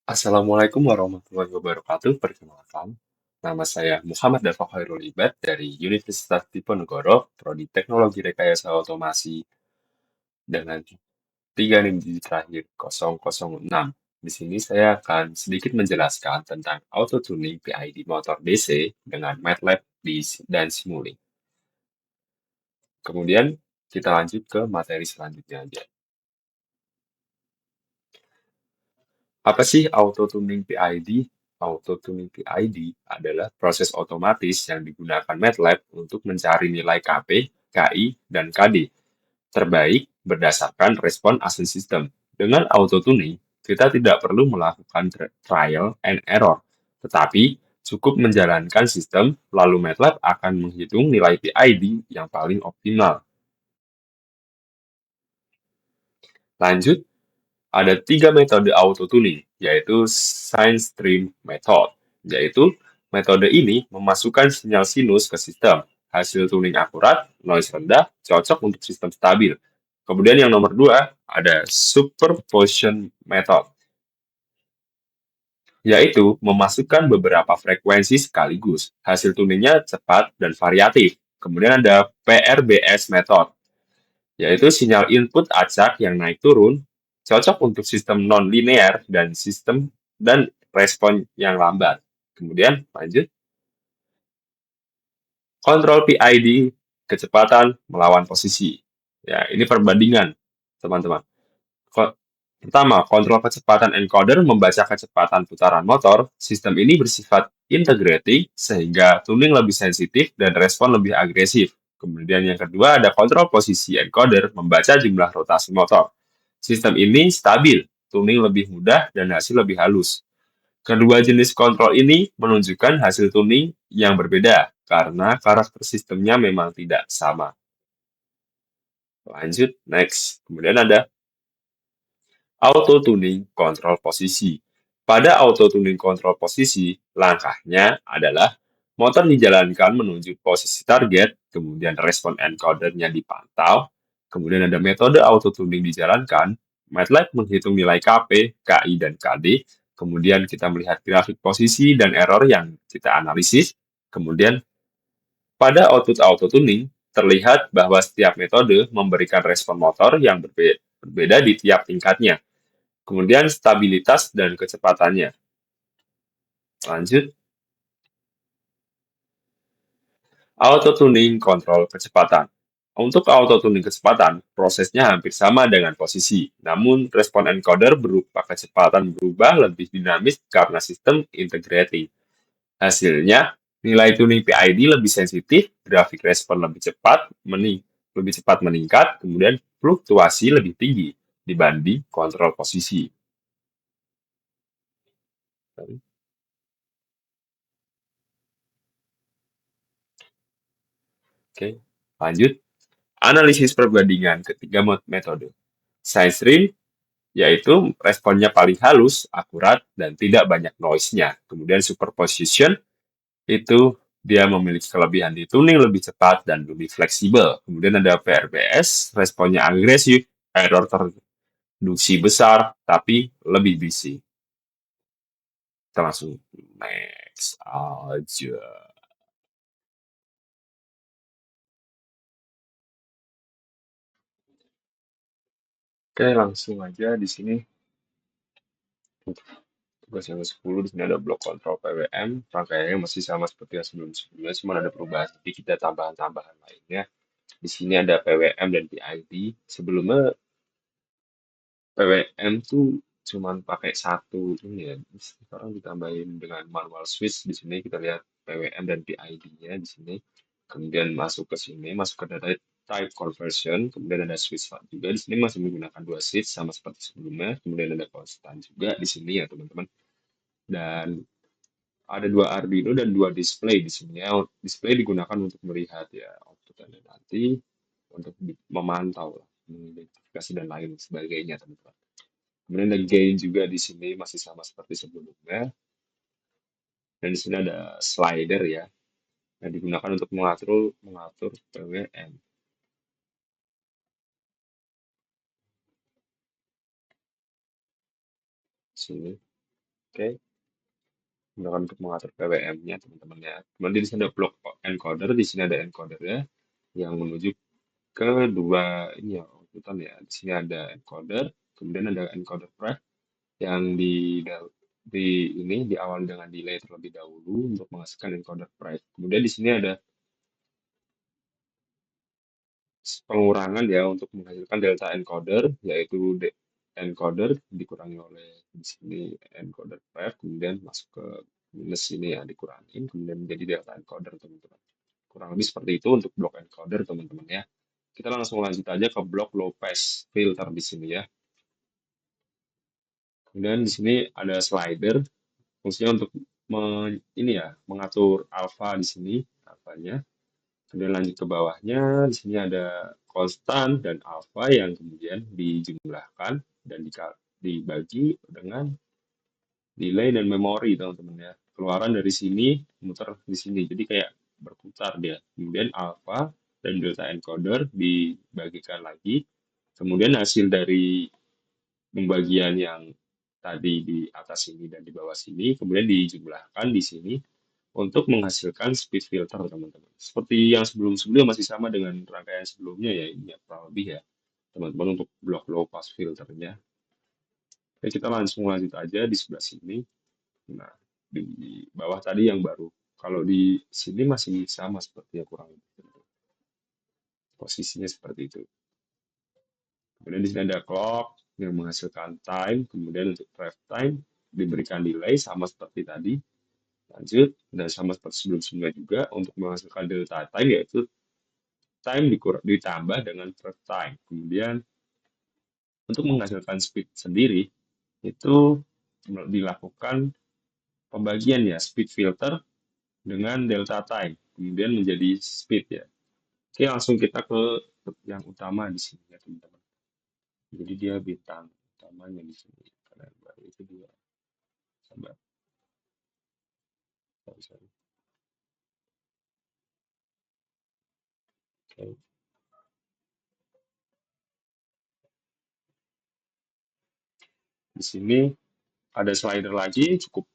Assalamualaikum warahmatullahi wabarakatuh. Perkenalkan, nama saya Muhammad Dafa Khairul Ibad dari Universitas Diponegoro, Prodi Teknologi Rekayasa Otomasi dengan 3 digit terakhir 006. Di sini saya akan sedikit menjelaskan tentang auto tuning PID motor DC dengan MATLAB dan Simulink. Kemudian kita lanjut ke materi selanjutnya aja. Apa sih auto tuning PID? Auto tuning PID adalah proses otomatis yang digunakan MATLAB untuk mencari nilai KP, KI, dan KD terbaik berdasarkan respon asli sistem. Dengan auto tuning, kita tidak perlu melakukan trial and error, tetapi cukup menjalankan sistem, lalu MATLAB akan menghitung nilai PID yang paling optimal. Lanjut, ada 3 metode auto tuning, yaitu sine stream method, yaitu metode ini memasukkan sinyal sinus ke sistem. Hasil tuning akurat, noise rendah, cocok untuk sistem stabil. Kemudian yang nomor 2, ada superposition method, yaitu memasukkan beberapa frekuensi sekaligus. Hasil tuningnya cepat dan variatif. Kemudian ada PRBS method, yaitu sinyal input acak yang naik turun, cocok untuk sistem non-linear dan sistem dan respon yang lambat. Kemudian lanjut, kontrol PID, kecepatan melawan posisi. Ya, ini perbandingan, teman-teman. Pertama, kontrol kecepatan encoder membaca kecepatan putaran motor. Sistem ini bersifat integrating sehingga tuning lebih sensitif dan respon lebih agresif. Kemudian yang kedua ada kontrol posisi encoder membaca jumlah rotasi motor. Sistem ini stabil, tuning lebih mudah dan hasil lebih halus. Kedua jenis kontrol ini menunjukkan hasil tuning yang berbeda karena karakter sistemnya memang tidak sama. Lanjut, next. Kemudian ada auto tuning kontrol posisi. Pada auto tuning kontrol posisi, langkahnya adalah motor dijalankan menuju posisi target, kemudian respon encodernya dipantau, kemudian ada metode auto tuning dijalankan, MATLAB menghitung nilai KP, KI, dan KD, kemudian kita melihat grafik posisi dan error yang kita analisis, kemudian pada output auto tuning, terlihat bahwa setiap metode memberikan respon motor yang berbeda di tiap tingkatnya. Kemudian stabilitas dan kecepatannya. Lanjut, auto tuning kontrol kecepatan. Untuk auto tuning kecepatan, prosesnya hampir sama dengan posisi, namun respon encoder berupa kecepatan berubah lebih dinamis karena sistem integrating. Hasilnya, nilai tuning PID lebih sensitif, grafik respon lebih cepat meningkat, kemudian fluktuasi lebih tinggi dibanding kontrol posisi. Oke, lanjut. Analisis perbandingan ketiga metode. Sine stream, yaitu responnya paling halus, akurat, dan tidak banyak noise-nya. Kemudian superposition, itu dia memiliki kelebihan di tuning lebih cepat dan lebih fleksibel. Kemudian ada PRBS, responnya agresif, error terduksi besar, tapi lebih busy. Kita langsung next aja. Oke, langsung aja di sini. Tugas yang ke-10 di sini ada blok kontrol PWM. Rangkaiannya masih sama seperti yang sebelum-sebelumnya, cuma ada perubahan sedikit dan tambahan-tambahan lainnya. Di sini ada PWM dan PID. Sebelumnya PWM tuh cuman pakai satu ini ya. Sekarang ditambahin dengan manual switch. Di sini kita lihat PWM dan PID-nya di sini. Kemudian masuk ke sini, masuk ke data type conversion. Kemudian ada switch juga. Di sini masih menggunakan dua switch sama seperti sebelumnya. Kemudian ada constant juga di sini ya teman-teman. Dan ada dua Arduino dan dua display di sini ya. Display digunakan untuk melihat ya output-nya nanti untuk memantau, mengidentifikasi dan lain sebagainya teman-teman. Kemudian ada gain juga di sini masih sama seperti sebelumnya. Dan di sini ada slider ya yang digunakan untuk mengatur PWM. Sini. Oke, menggunakan untuk mengatur PWM-nya teman-teman ya. Kemudian di sini ada block encoder, di sini ada encodernya yang menuju ke dua ini ya urutan ya. Di sini ada encoder, kemudian ada encoder pref yang di ini diawali dengan delay terlebih dahulu untuk menghasilkan encoder pref. Kemudian di sini ada pengurangan ya untuk menghasilkan delta encoder, yaitu encoder dikurangi oleh di sini encoder pref, kemudian masuk ke minus ini ya dikurangin, kemudian menjadi delta encoder teman-teman. Kurang lebih seperti itu untuk blok encoder teman-teman ya. Kita langsung lanjut aja ke blok low pass filter di sini ya. Kemudian di sini ada slider, fungsinya untuk ini ya mengatur alpha di sini, alfanya. Kemudian lanjut ke bawahnya, di sini ada konstan dan alfa yang kemudian dijumlahkan dan dibagi dengan delay dan memori teman-teman ya. Keluaran dari sini muter di sini, jadi kayak berputar dia. Kemudian alfa dan delta encoder dibagikan lagi. Kemudian hasil dari pembagian yang tadi di atas sini dan di bawah sini, kemudian dijumlahkan di sini untuk menghasilkan speed filter teman-teman. Seperti yang sebelum-sebelumnya masih sama dengan rangkaian sebelumnya ya, ini ya kurang lebih ya teman-teman untuk blok low pass filternya. Oke, kita langsung lanjut aja di sebelah sini. Nah, di bawah tadi yang baru. Kalau di sini masih sama sepertinya kurang lebih. Posisinya seperti itu. Kemudian di sini ada clock yang menghasilkan time. Kemudian untuk drive time diberikan delay sama seperti tadi. Lanjut, dan sama seperti sebelum-sebelumnya juga untuk menghasilkan delta time yaitu time ditambah dengan drive time. Kemudian untuk menghasilkan speed sendiri itu dilakukan pembagian ya speed filter dengan delta time. Kemudian menjadi speed ya. Oke, langsung kita ke yang utama di sini ya teman-teman. Jadi dia bintang utamanya di sini. Karena baru itu dia. Sabar. Sorry, sorry. Oke. Di sini ada slider lagi cukup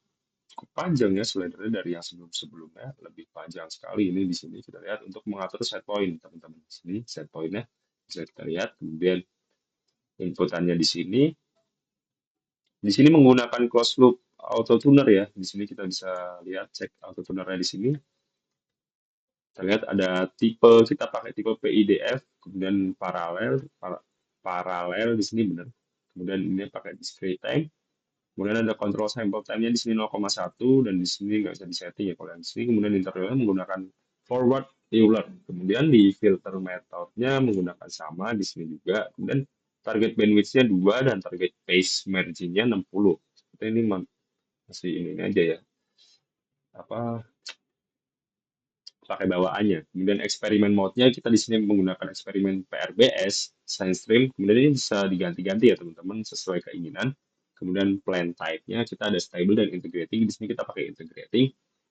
cukup panjang ya slidernya dari yang sebelum-sebelumnya lebih panjang sekali ini di sini kita lihat untuk mengatur set point teman-teman di sini set pointnya bisa kita lihat kemudian inputannya di sini menggunakan closed loop auto tuner ya di sini kita bisa lihat cek auto tunernya di sini kita lihat ada tipe kita pakai tipe PIDF kemudian paralel di sini benar kemudian ini pakai discrete time. Kemudian ada kontrol sampel time-nya di sini 0,1 dan di sini nggak bisa disetting ya kalau yang di sini. Kemudian intervalnya menggunakan forward Euler. Kemudian di filter metode-nya menggunakan sama di sini juga. Kemudian target bandwidth-nya 2 dan target phase margin-nya 60. Seperti ini masih ini aja ya. Apa pakai bawaannya. Kemudian eksperimen mode-nya kita di sini menggunakan eksperimen PRBS, science stream. Kemudian ini bisa diganti-ganti ya teman-teman sesuai keinginan. Kemudian plan type-nya kita ada stable dan integrating. Di sini kita pakai integrating.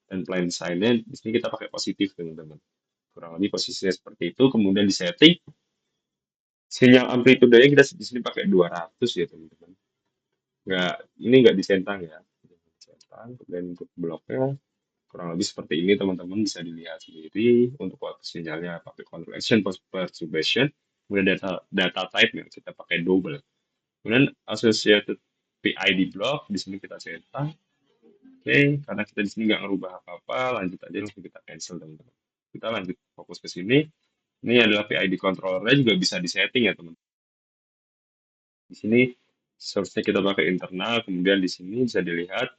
Dan plan sign-nya di sini kita pakai positif teman-teman. Kurang lebih posisinya seperti itu. Kemudian di setting, sinyal amplitude-nya kita di sini pakai 200 ya teman-teman. Nggak, ini nggak disentang ya. Disentang. Kemudian untuk bloknya kurang lebih seperti ini teman-teman bisa dilihat sendiri untuk waktu sinyalnya pakai control action post perturbation kemudian data type yang kita pakai double kemudian associated PID block di sini kita cetak oke karena kita di sini nggak ngerubah apa-apa lanjut aja langsung kita cancel teman-teman kita lanjut fokus ke sini ini adalah PID controllernya juga bisa disetting ya teman di sini source-nya kita pakai internal kemudian di sini bisa dilihat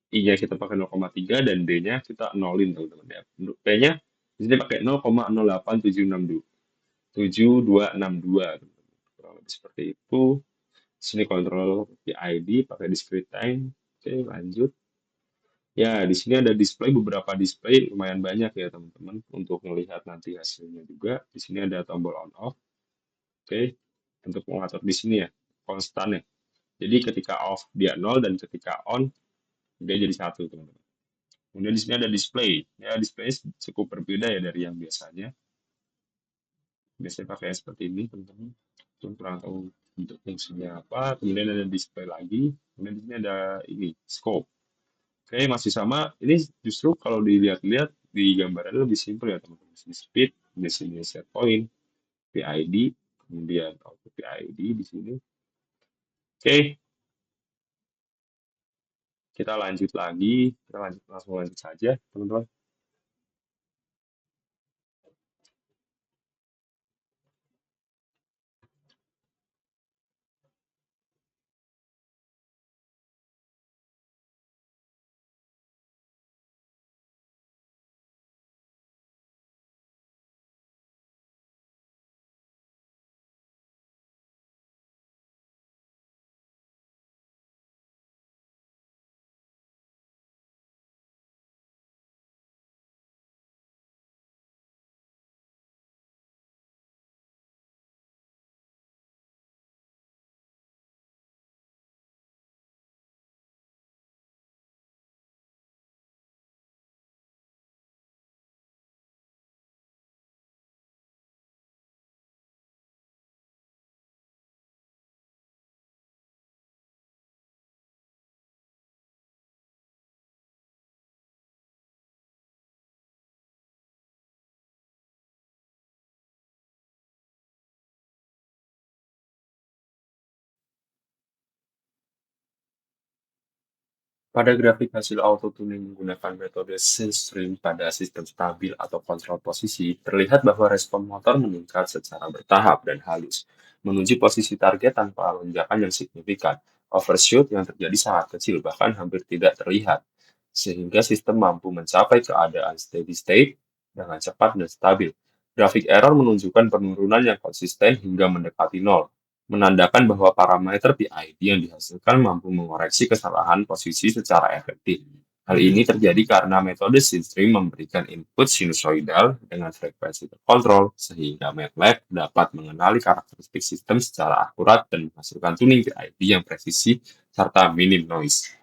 I-nya kita pakai 0,3 dan D-nya kita nolin teman-teman ya. Untuk P-nya di sini pakai 0,08762. Kurang lebih seperti itu. Sini kontrol PID pakai discrete time. Oke, lanjut. Ya, di sini ada display beberapa display lumayan banyak ya teman-teman untuk melihat nanti hasilnya juga. Di sini ada tombol on off. Oke, untuk mengatur di sini ya konstan ya. Jadi ketika off dia 0 dan ketika on dia jadi 1 teman-teman. Kemudian di sini ada display. Ya, display cukup berbeda ya dari yang biasanya. Biasanya pakai seperti ini, teman-teman. Kurang tahu untuk fungsinya apa. Kemudian ada display lagi. Kemudian di sini ada ini scope. Oke, masih sama. Ini justru kalau dilihat-lihat di gambarannya lebih simpel ya teman-teman. Di sini speed, di sini set point, PID, kemudian output PID di sini. Oke, kita lanjut lagi. Kita langsung lanjut saja, teman-teman. Pada grafik hasil auto-tuning menggunakan metode synstream pada sistem stabil atau kontrol posisi, terlihat bahwa respon motor meningkat secara bertahap dan halus, menuju posisi target tanpa lonjakan yang signifikan. Overshoot yang terjadi sangat kecil, bahkan hampir tidak terlihat, sehingga sistem mampu mencapai keadaan steady state dengan cepat dan stabil. Grafik error menunjukkan penurunan yang konsisten hingga mendekati nol, menandakan bahwa parameter PID yang dihasilkan mampu mengoreksi kesalahan posisi secara efektif. Hal ini terjadi karena metode Synstream memberikan input sinusoidal dengan frekuensi terkontrol, sehingga MATLAB dapat mengenali karakteristik sistem secara akurat dan menghasilkan tuning PID yang presisi serta minim noise.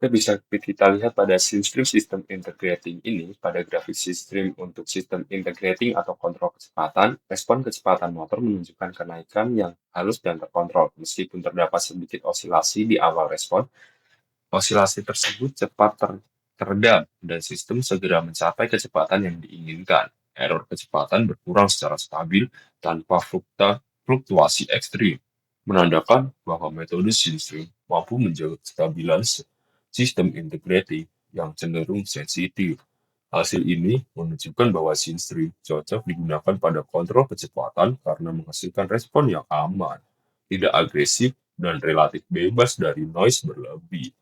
Oke, bisa kita lihat pada Synstream System Integrating ini, pada grafik Synstream untuk sistem integrating atau kontrol kecepatan, respon kecepatan motor menunjukkan kenaikan yang halus dan terkontrol. Meskipun terdapat sedikit osilasi di awal respon, osilasi tersebut cepat teredam dan sistem segera mencapai kecepatan yang diinginkan. Error kecepatan berkurang secara stabil tanpa fluktuasi ekstrim, menandakan bahwa metode Synstream mampu menjaga kestabilan sistem integrating yang cenderung sensitif. Hasil ini menunjukkan bahwa Synstream cocok digunakan pada kontrol kecepatan karena menghasilkan respon yang aman, tidak agresif, dan relatif bebas dari noise berlebih.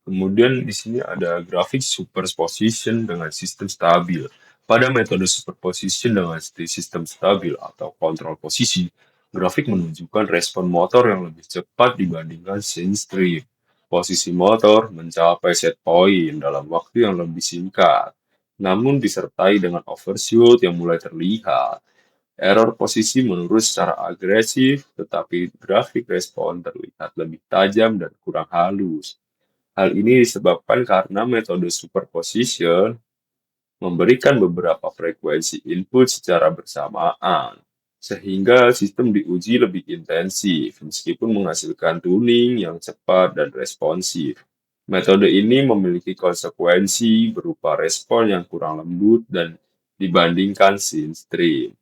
Kemudian di sini ada grafik superposition dengan sistem stabil. Pada metode superposition dengan sistem stabil atau kontrol posisi, grafik menunjukkan respon motor yang lebih cepat dibandingkan scene strip. Posisi motor mencapai set point dalam waktu yang lebih singkat, namun disertai dengan overshoot yang mulai terlihat. Error posisi menurun secara agresif, tetapi grafik respon terlihat lebih tajam dan kurang halus. Hal ini disebabkan karena metode superposition memberikan beberapa frekuensi input secara bersamaan, sehingga sistem diuji lebih intensif meskipun menghasilkan tuning yang cepat dan responsif. Metode ini memiliki konsekuensi berupa respon yang kurang lembut dan dibandingkan scene stream.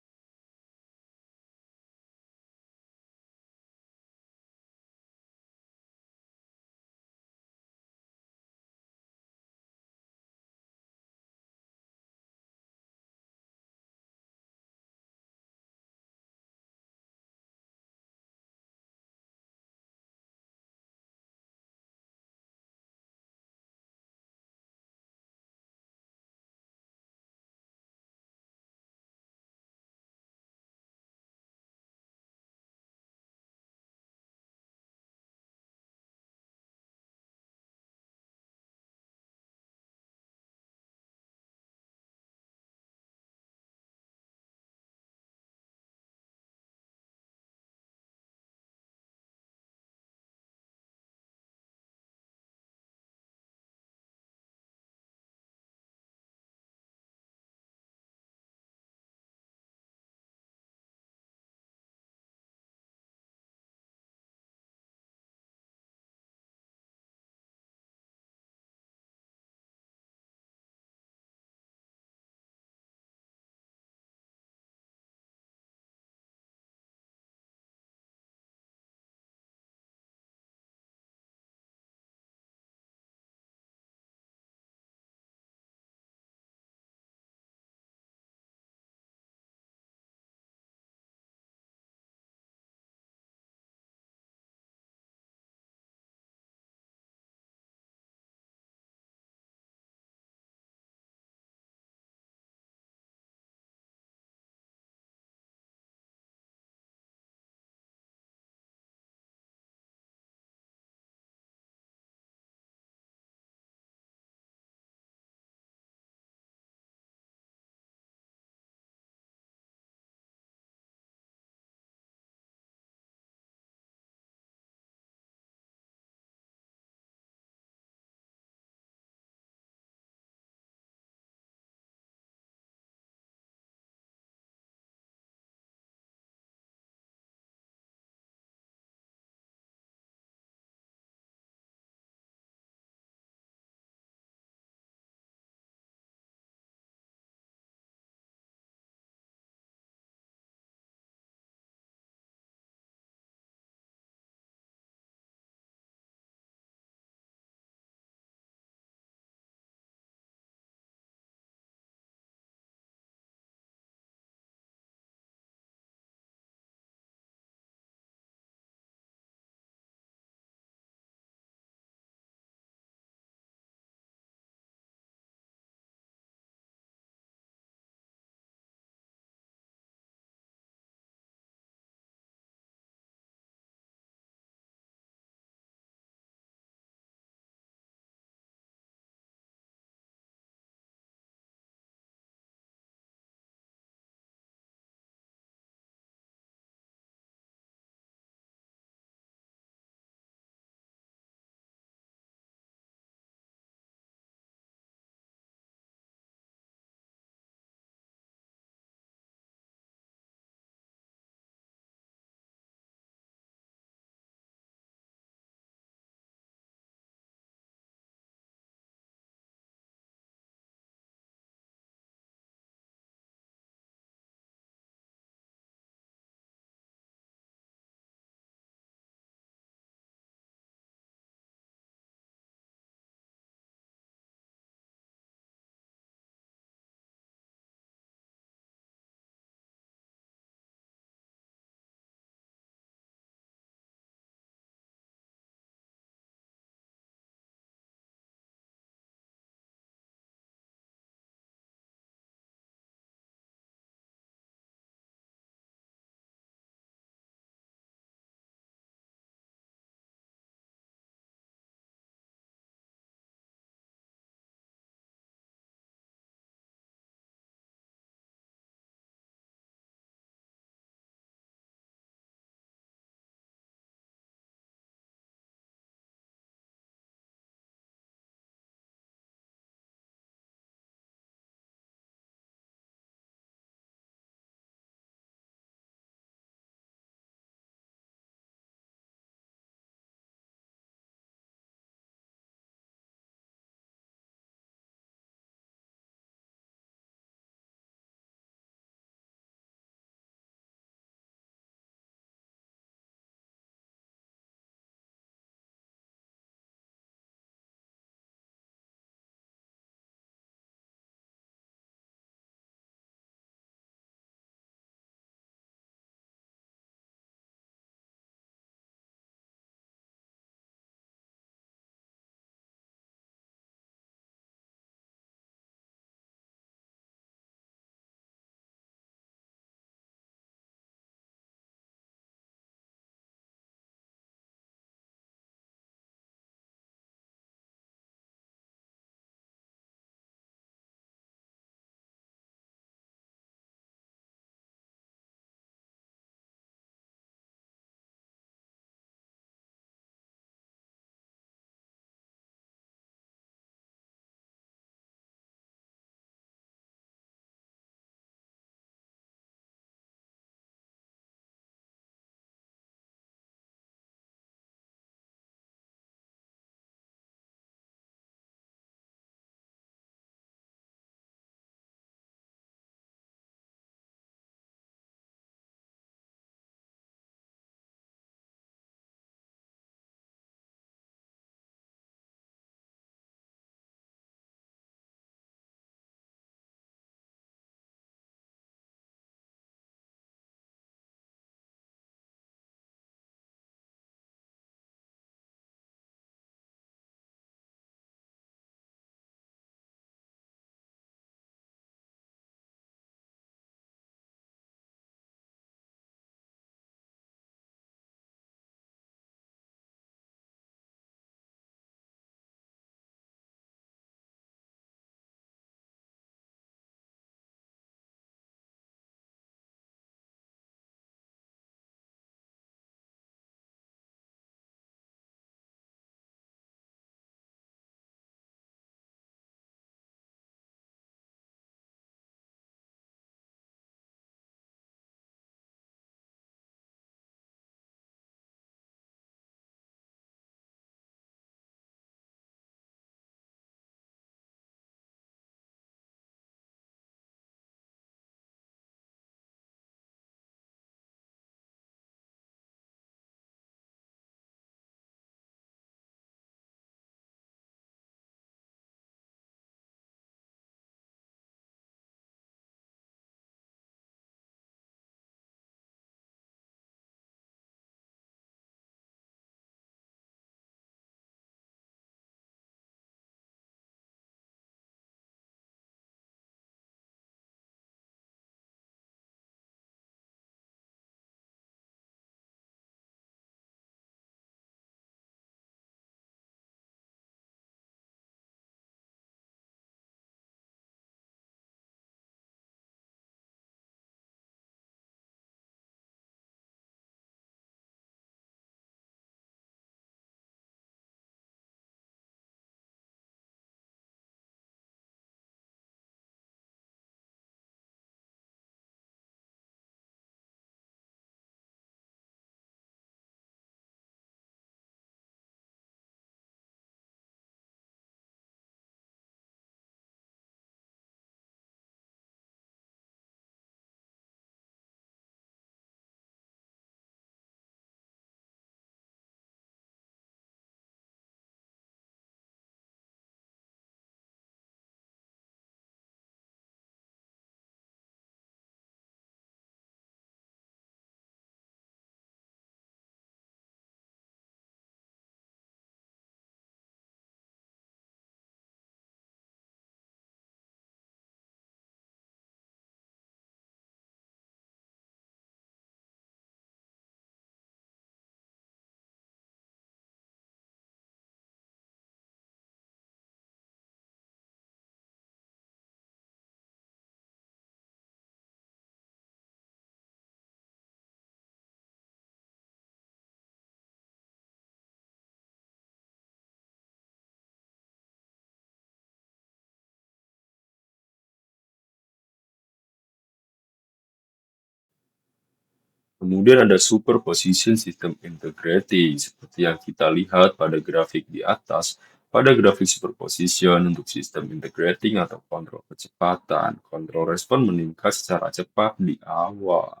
Kemudian ada superposition system integrating, seperti yang kita lihat pada grafik di atas. Pada grafik superposition untuk sistem integrating atau kontrol kecepatan, kontrol respon meningkat secara cepat di awal,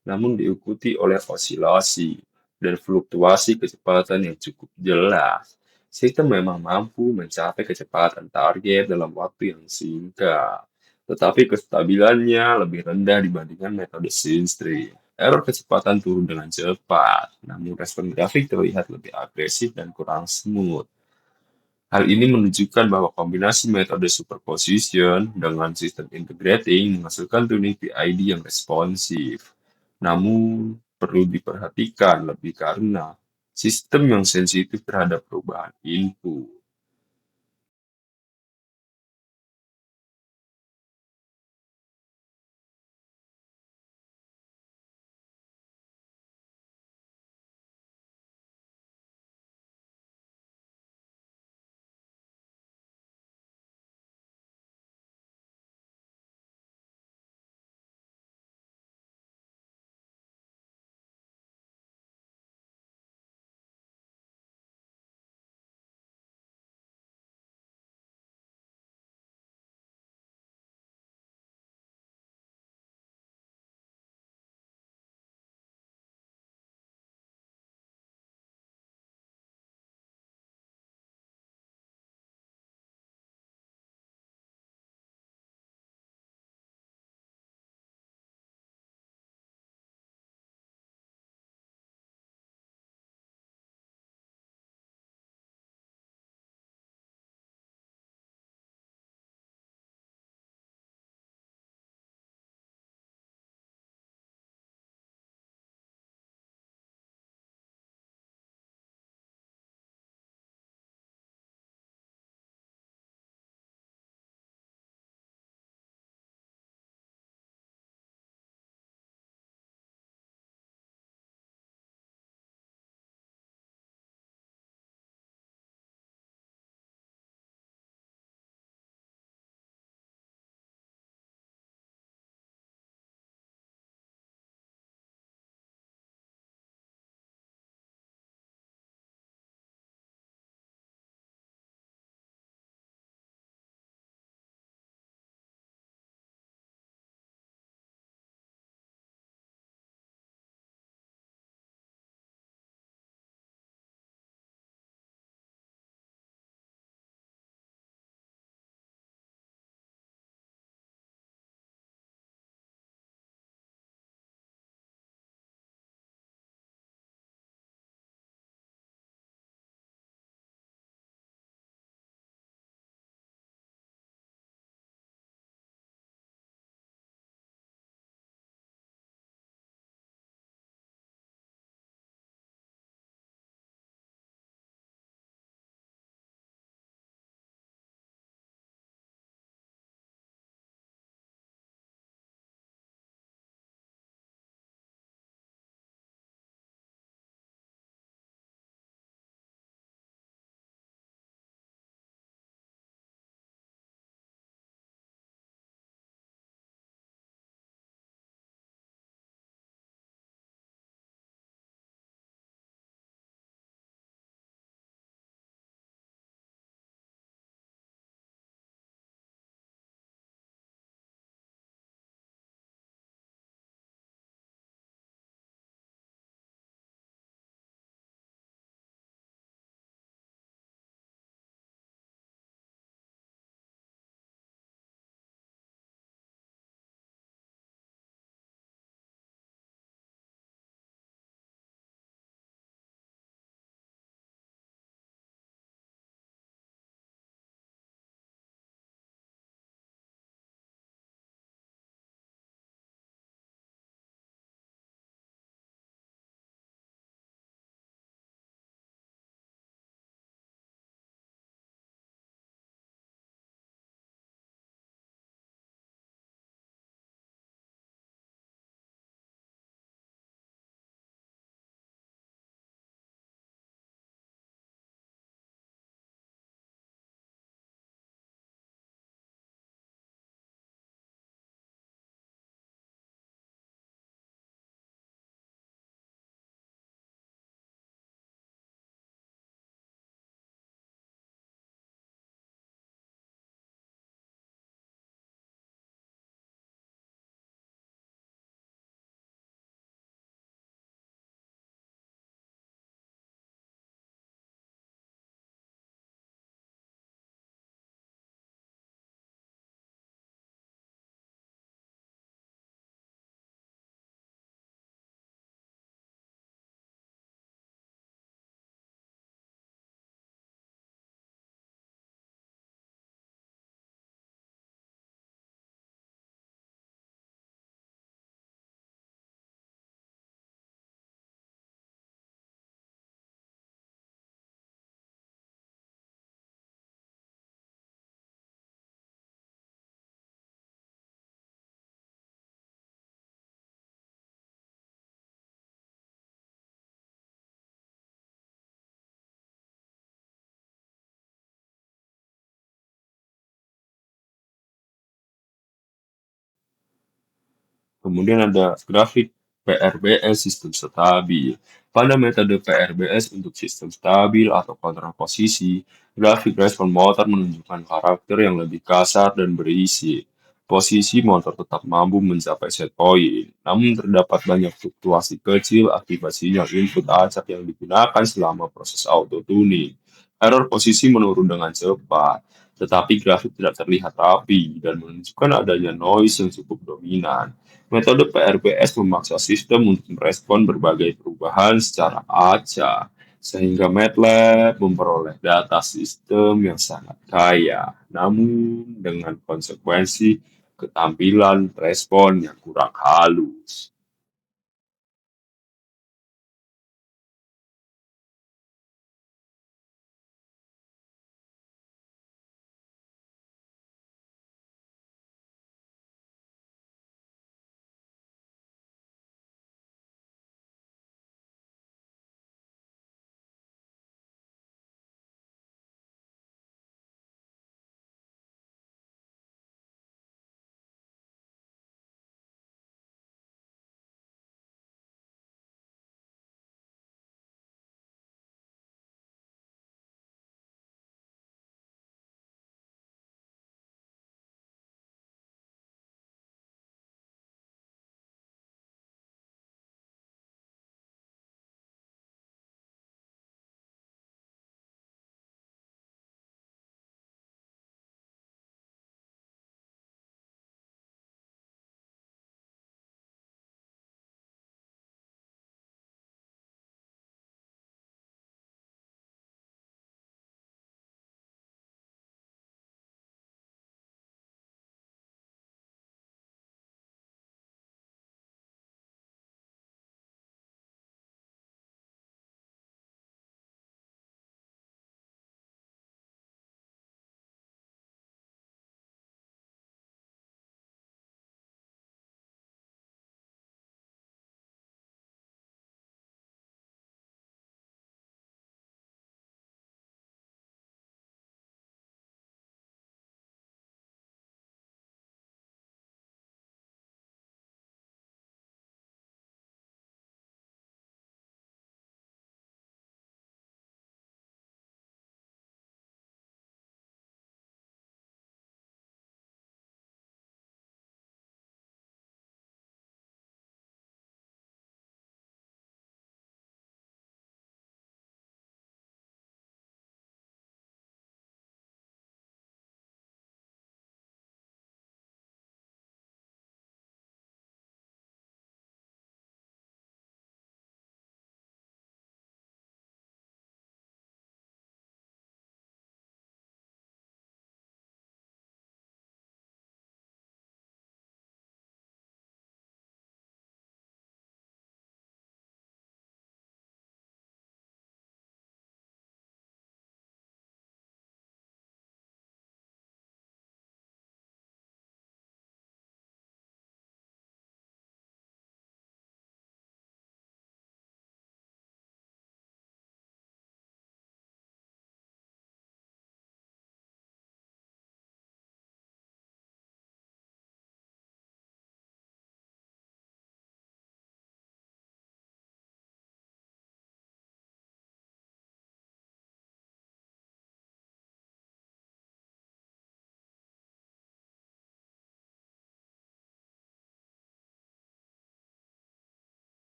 namun diikuti oleh osilasi dan fluktuasi kecepatan yang cukup jelas. Sistem memang mampu mencapai kecepatan target dalam waktu yang singkat, tetapi kestabilannya lebih rendah dibandingkan metode Sinstream. Error kecepatan turun dengan cepat, namun respon grafik terlihat lebih agresif dan kurang smooth. Hal ini menunjukkan bahwa kombinasi metode superposition dengan sistem integrating menghasilkan tuning PID yang responsif. Namun, perlu diperhatikan lebih karena sistem yang sensitif terhadap perubahan input. Kemudian ada grafik PRBS sistem stabil. Pada metode PRBS untuk sistem stabil atau kontraposisi, grafik respon motor menunjukkan karakter yang lebih kasar dan berisi. Posisi motor tetap mampu mencapai set point, namun terdapat banyak fluktuasi kecil akibat sinyal input acak yang digunakan selama proses auto tuning. Error posisi menurun dengan cepat, tetapi grafik tidak terlihat rapi dan menunjukkan adanya noise yang cukup dominan. Metode PRBS memaksa sistem untuk merespon berbagai perubahan secara acak, sehingga MATLAB memperoleh data sistem yang sangat kaya, namun dengan konsekuensi ketampilan respon yang kurang halus.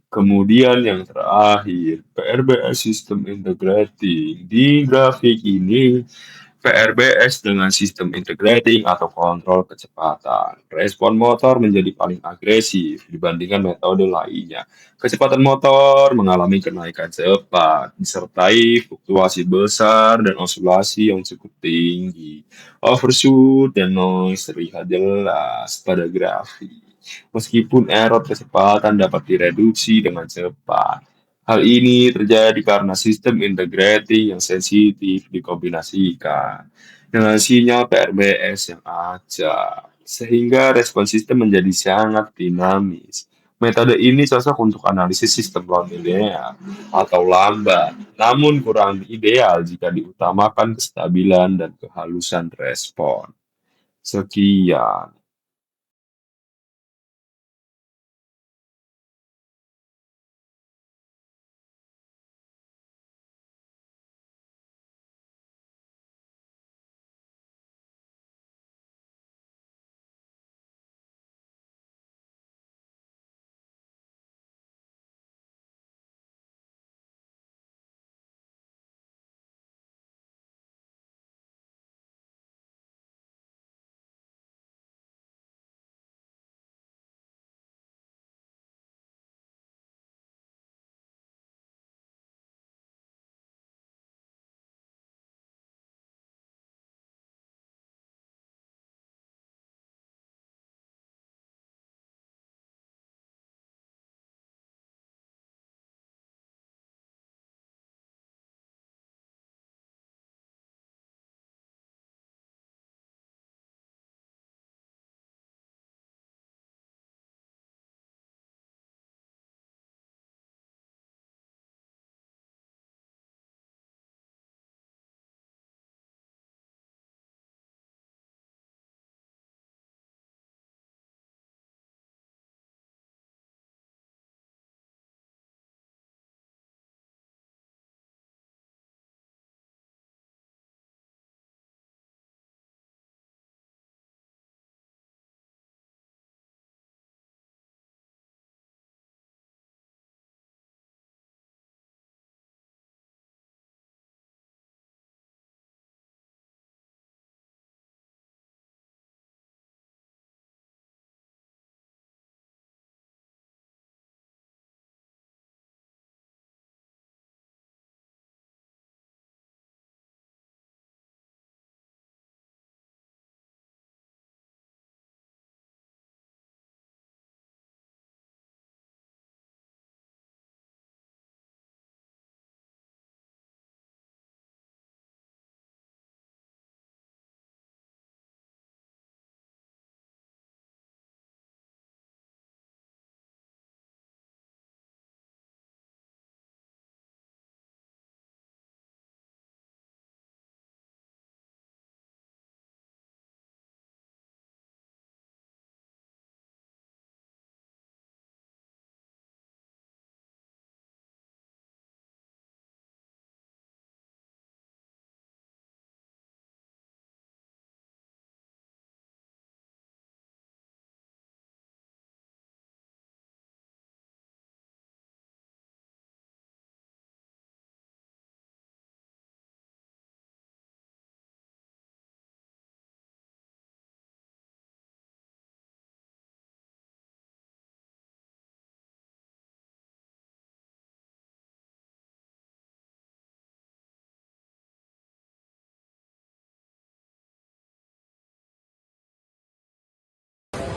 Kemudian yang terakhir, PRBS System Integrating. Di grafik ini, PRBS dengan sistem integrating atau kontrol kecepatan. Respon motor menjadi paling agresif dibandingkan metode lainnya. Kecepatan motor mengalami kenaikan cepat, disertai fluktuasi besar dan oscillasi yang cukup tinggi. Overshoot dan noise terlihat jelas pada grafik. Meskipun error kecepatan dapat direduksi dengan cepat. Hal ini terjadi karena sistem integrating yang sensitif dikombinasikan dengan sinyal PRBS yang acak, sehingga respon sistem menjadi sangat dinamis. Metode ini cocok untuk analisis sistem non-linear atau lambat, namun kurang ideal jika diutamakan kestabilan dan kehalusan respon. Sekian.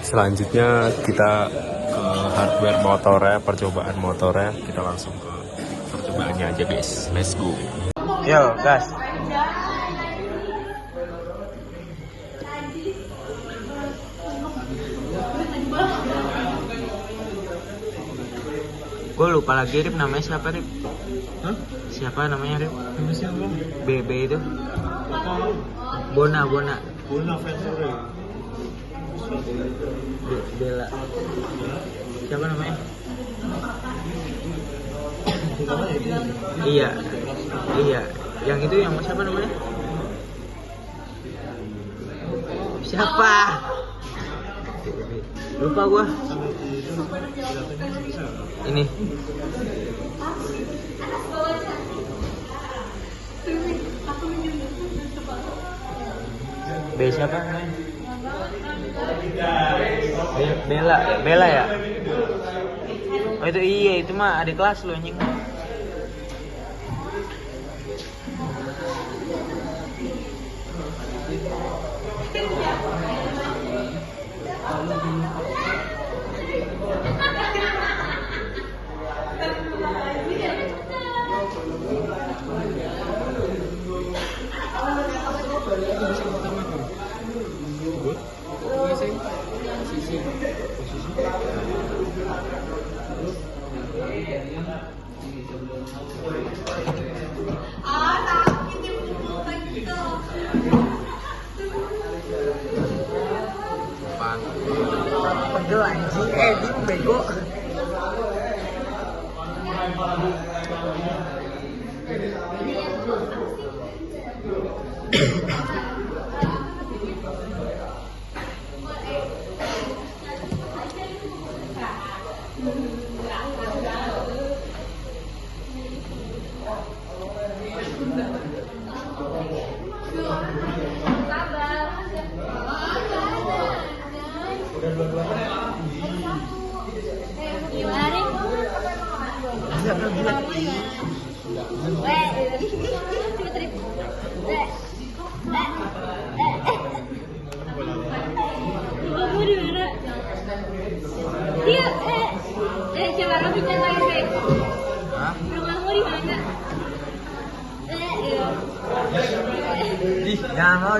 Selanjutnya kita ke hardware motornya, percobaan motornya. Kita langsung ke percobaannya aja guys. Let's go. Yo, gas. Gue lupa lagi Rip, namanya siapa Rip? Hah? Siapa namanya Rip? Nama siapa? BB itu. Apa? Bona. Bona Venture. Bella. Siapa namanya? Namanya itu. Iya. Yang itu yang siapa namanya? Siapa? Lupa gua. Ini. B siapa? Bella, Bella ya? Oh itu iya, itu mah adik kelas lu anjing. Pegel anjing, edit bego.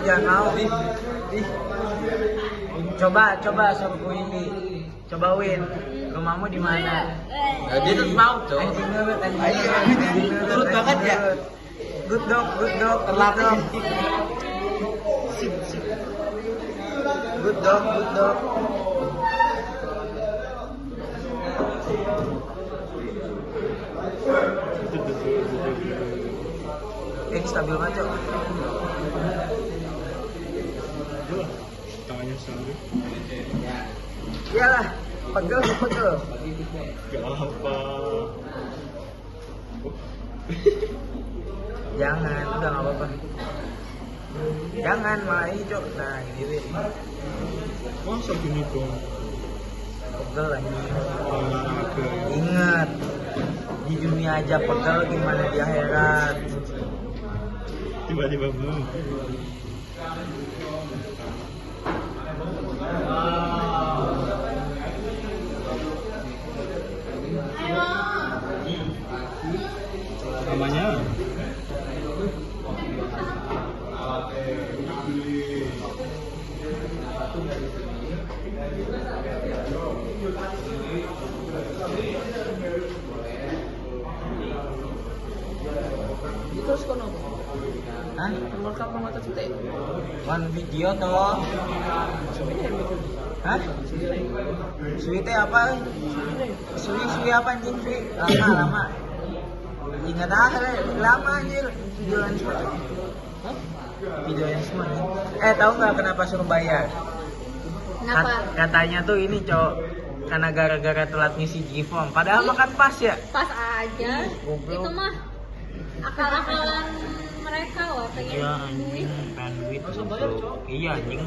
Jangan mau. Coba suruh ini. Coba Win. Rumahmu di mana? Dia tuh mau tuh. Good banget ya. Good dog. Terlatih. Good dog. Ini stabil banget, Cok. Tangannya sambil. Iyalah, pegel. Gak apa. Jangan, udah nggak apa-apa. Jangan malah ini, Cok. Nah, gini. Masa gini dong? Pegel lagi. Olahraga. Ingat, di dunia aja pegel, gimana di akhirat. Tiba-tiba belum. Namanya Terus kono. Hah? Nomor kamu ngatas teh? One video toh. Hah? Suite apa? Suwi apa anjing? Lama. Ingat lama anjir. Videoan semua. Hah? Videoan semua. Tahu nggak kenapa suruh bayar? Kenapa? Katanya tuh ini, Cok. Karena gara-gara telat ngisi G-form. Padahal makan pas ya. Pas aja. Goblok. Itu mah akal-akalan mereka loh, pengen Iya duit. anjing, duit. Iya anjing.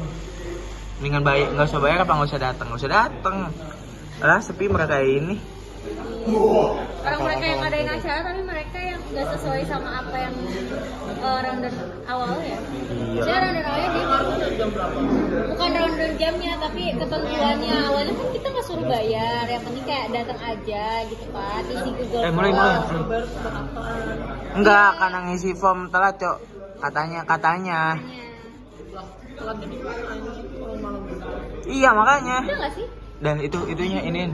Mendingan bayar, nggak usah bayar apa nggak usah datang. Alah sepi mereka ini. Orang mereka yang ada yang acara, tapi mereka yang nggak sesuai sama apa yang rundown awal ya. Iya. Saya rundown awalnya dia bukan rundown jamnya, tapi ketentuannya awalnya kan kita nggak suruh bayar, yang penting kayak datang aja gitu kan, isi Google Mulai. Enggak, karena ngisi form telat, Cok. Katanya. Iya makanya. Udah nggak sih? Dan itunya ini.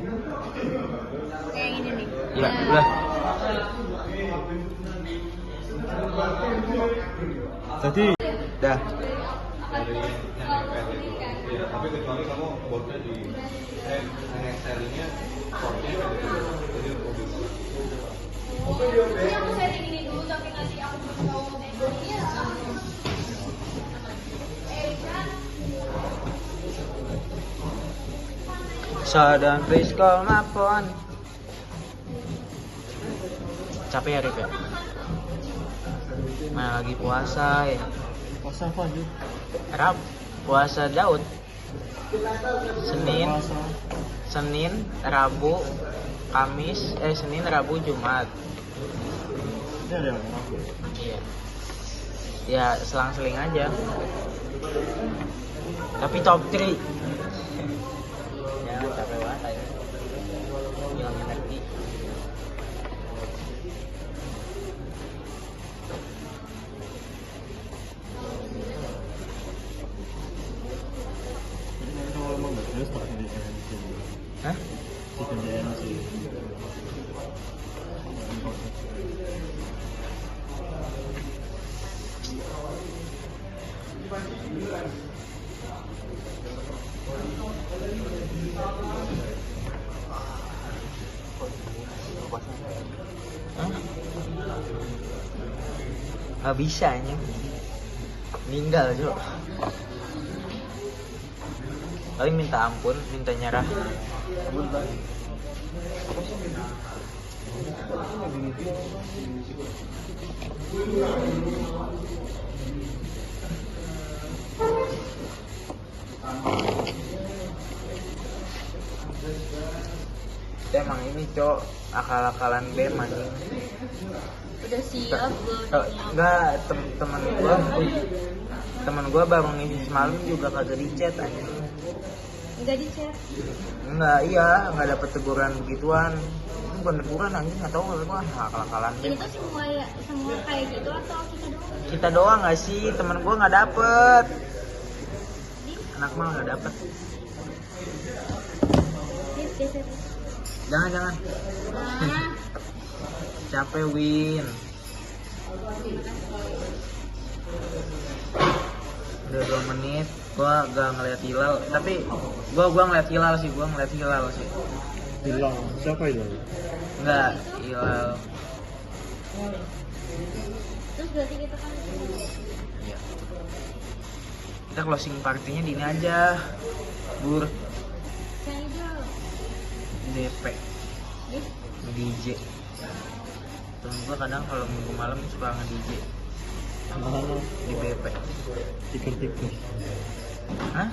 Kayak ini nih. Iya, Nah, udah. tadi Dah. Tapi kecuali kamu botnya di Excel-nya sortnya jadi lebih Ini aku setting ini dulu tapi nanti aku mau iya. So don't please call my phone. Capek ya Rip ya? Mana lagi puasa ya? Puasa apa aja? Rab, puasa Daud. Senin, Rabu, Kamis, Senin, Rabu, Jumat. Ini ada yang apa? Iya. Ya selang-seling aja. Tapi top 3. Ya capek banget aja. Hilang energi. Jadi kalau mau terus tak di sini. Hah? Di kerjaan sih. Hah? Gak bisa nya. Meninggal Jo. Paling minta ampun, minta nyerah. Emang ini Cok, akal-akalan BEM anjing. Udah siap gue. Enggak, temen gua baru ngisi semalam juga kagak di chat anjing. Enggak di chat. Enggak, iya, enggak dapet teguran begituan. Itu bukan teguran anjing, enggak tahu gua akal-akalan Ini BEM. tuh semua kayak gitu atau kita doang? Kita doang nggak sih, temen gua nggak dapet. Anak mah nggak dapet. Geser. Jangan. Nah, Capek Win. Udah 2 menit, gua gak ngeliat hilal. Tapi gua ngeliat hilal sih, Hilang. Siapa itu? Enggak, hilal. terus berarti kita kan Iya. Kita closing partinya di ini aja. Bur, yang itu DP, DJ. Temen gua kadang kalau minggu malam suka nge-DJ Mana? di BP. Tiker. Hah?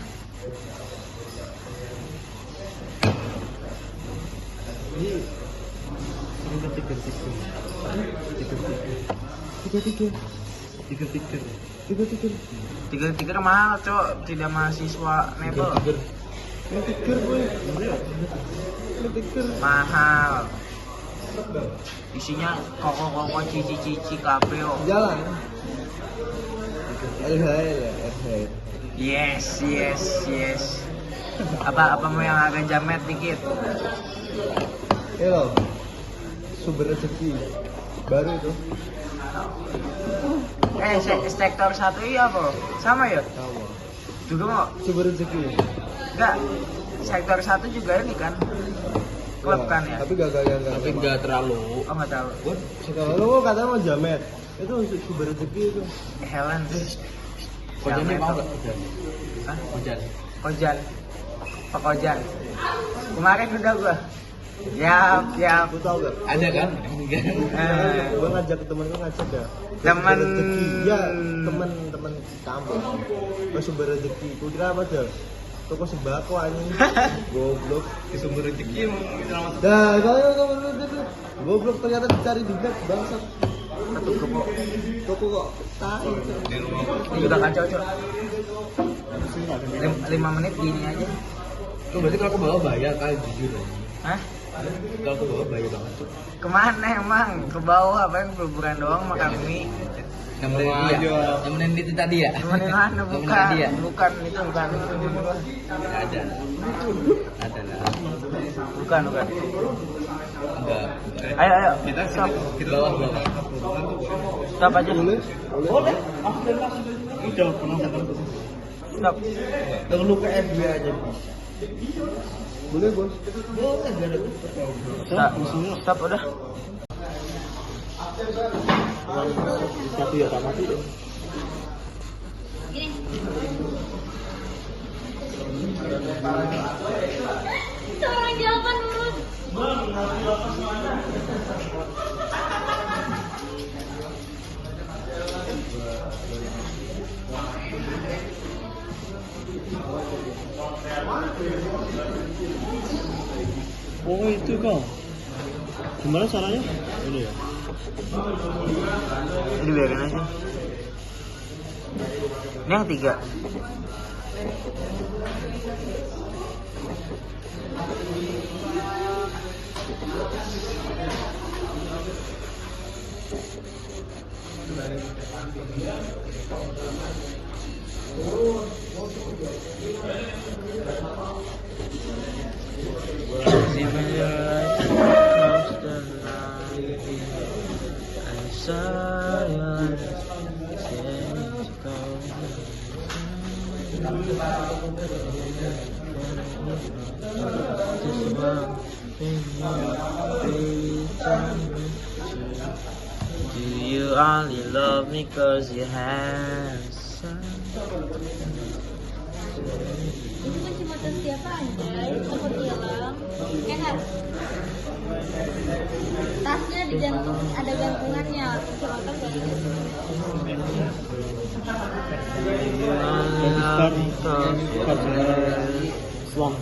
Ini sering ke tiker. Tiga mahal Cok, tidak mahasiswa nebel. Tiker boy. Tiker. Mahal. Isinya koko cici kaprio. Jalan. LHL. Yes. Apa mau yang agak jamet dikit? Hello. Sumber rezeki baru itu. Sektor 1 iya apa? Sama ya? Sama. Juga mau? Sumber rezeki. Enggak. Sektor 1 juga ini kan? Klub kan ya? Tapi gak terlalu. Oh enggak tahu. Kalau lu katanya mau jamet, itu untuk sumber rezeki itu. Helen. Kojannya mau nggak? Hah? Kojan. Pak Kojan. Kemarin udah gua. Yap. Lu tau gak? Ada kan? Gua ngajak temen gua ngajak ya. Temen. Ya, temen kampus. Gua sumber rezeki. Gua kira apa dah? Toko sembako anjing. Goblok. Sumber rezeki Dah, kalau sumber rezeki. Goblok ternyata dicari di net bangsat. Satu Toko kok tai. Ini juga kacau Cok. 5 menit gini aja. Itu berarti kalau ke bawah bayar kali jujur aja. Hah? Kalau ke bawah bayar banget tuh. Kemana emang? Ke bawah apa yang liburan doang makan mie? Nemenin dia. Nemenin itu tadi ya? Temenin mana? Nemenin Bukan. dia. Bukan itu bukan temen gua. Ada lah. Bukan. Enggak. Ayo. Kita Stop. kita bawah. Stop aja. Boleh. Udah pernah Stop. Lu ke FB aja. Boleh, Bos. Boleh, enggak ada. Stop udah. Satu ya tak mati. gini. Seorang jawaban urut. Oh itu kok. Gimana caranya? Ini ya. Ini biarin aja. Ini yang 3. Do you only love me cause you handsome? Itu kan cuma tes siapa anjay, takut hilang. Enak. Tasnya digantung, ada gantungannya. Coba kan Do you only love me cause you handsome? Swang.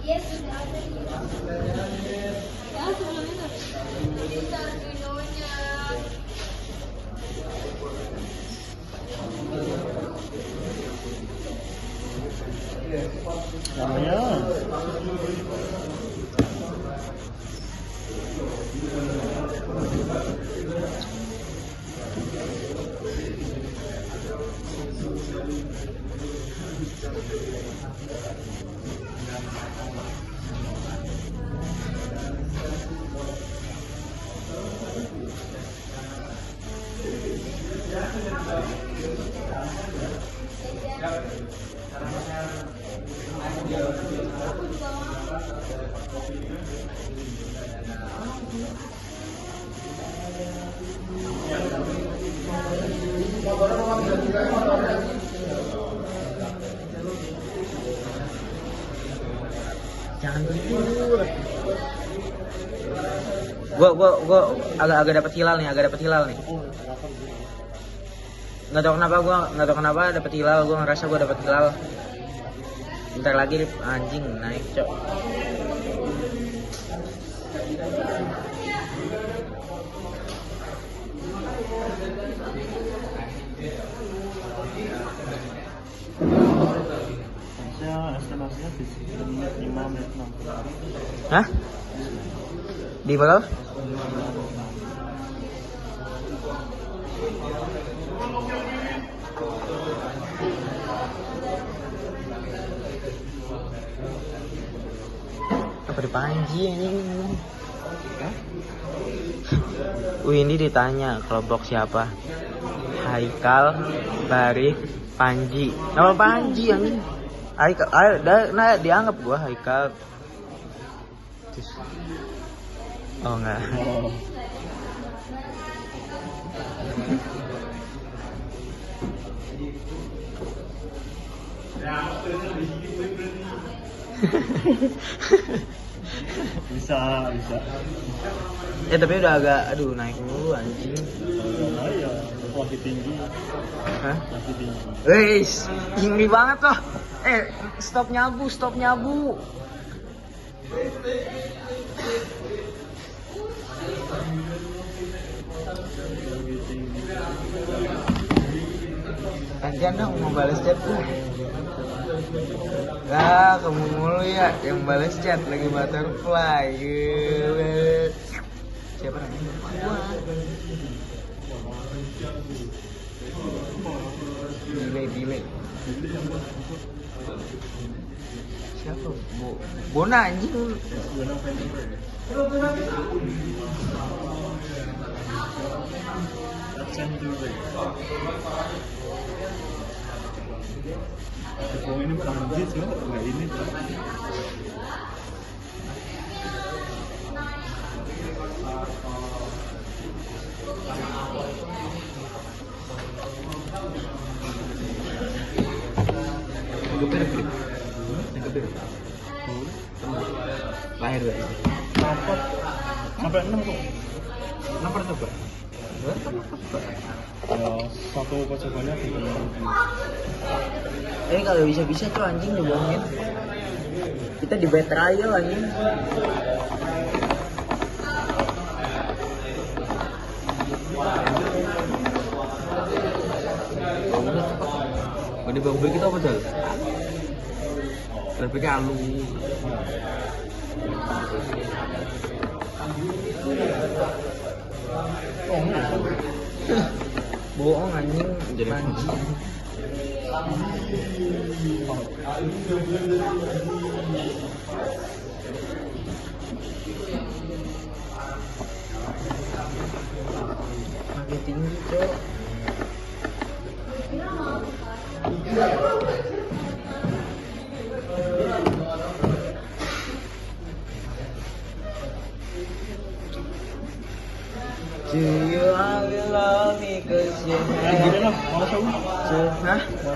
Ya sebelum itu. Bisa Arduino-nya. Namanya. Jangan tidur. Gua agak dapat hilal nih. Nggak tahu kenapa dapat hilal. Gua ngerasa gua dapat hilal. Bentar lagi anjing naik, cok. Estimasinya di 5 menit 6. Hah? Di berapa? Apa di Panji ini? Ini ditanya kelompok siapa? Haikal, Barik, Panji. Nama Panji anjing. Haikal, nah dianggap gua Haikal. Oh enggak. Bisa. Ya tapi udah agak naik mulu anjing. Ya, lagi tinggi. Hah? Lagi tinggi. Weis, tinggi banget loh. Stop nyabu. Gantian dong mau balas chat tuh. Lah, kamu mulu ya yang balas chat lagi butterfly. Siapa namanya? Delay. Siapa? Bona anjing. Oh ini Panji sih, nggak ini. Kepir grip. Yang kepir. Lahir berarti. Sampai 6 kok. Kenapa coba? Ya, satu percobanya Kalau bisa-bisa tuh anjing dibohongin. Kita di bed trial anjing. Di bang kita apa tuh? Grafiknya alu. Bohong anjing. Jadi Anjing. Makin tinggi cok. Do you love me 'cause you have lah, mau tahu? Hah? Mau